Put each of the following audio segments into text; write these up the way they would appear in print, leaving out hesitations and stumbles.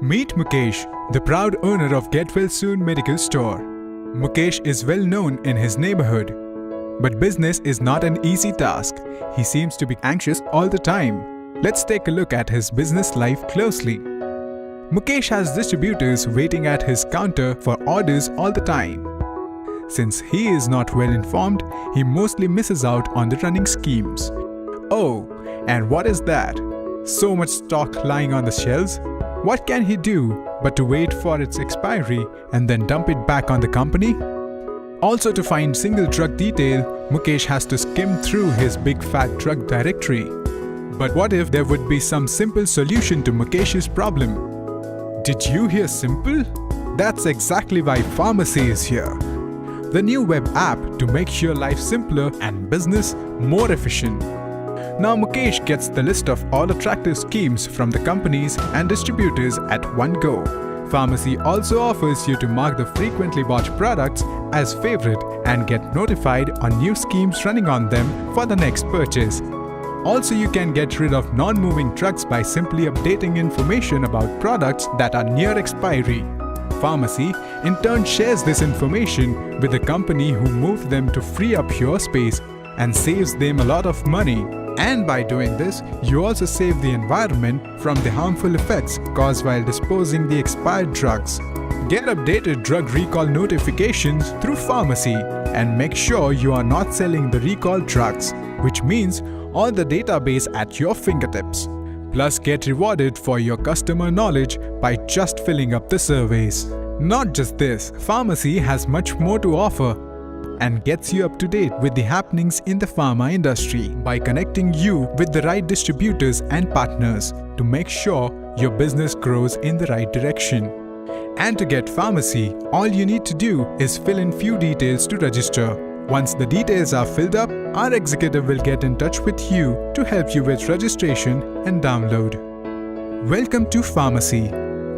Meet Mukesh, the proud owner of Get Well Soon Medical Store. Mukesh is well known in his neighborhood. But business is not an easy task. He seems to be anxious all the time. Let's take a look at his business life closely. Mukesh has distributors waiting at his counter for orders all the time. Since he is not well informed, he mostly misses out on the running schemes. Oh, and what is that? So much stock lying on the shelves? What can he do but to wait for its expiry and then dump it back on the company? Also, to find single drug detail, Mukesh has to skim through his big fat drug directory. But what if there would be some simple solution to Mukesh's problem? Did you hear simple? That's exactly why Pharmacy is here. The new web app to make your life simpler and business more efficient. Now Mukesh gets the list of all attractive schemes from the companies and distributors at one go. Pharmacy also offers you to mark the frequently bought products as favorite and get notified on new schemes running on them for the next purchase. Also, you can get rid of non-moving drugs by simply updating information about products that are near expiry. Pharmacy in turn shares this information with the company who moved them to free up your space and saves them a lot of money. And by doing this, you also save the environment from the harmful effects caused while disposing the expired drugs. Get updated drug recall notifications through Pharmacy and make sure you are not selling the recalled drugs, which means all the database at your fingertips. Plus, get rewarded for your customer knowledge by just filling up the surveys. Not just this, Pharmacy has much more to offer and gets you up to date with the happenings in the pharma industry by connecting you with the right distributors and partners to make sure your business grows in the right direction. And to get Pharmacy, all you need to do is fill in few details to register. Once the details are filled up, our executive will get in touch with you to help you with registration and download. Welcome to Pharmacy.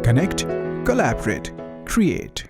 Connect, collaborate, create.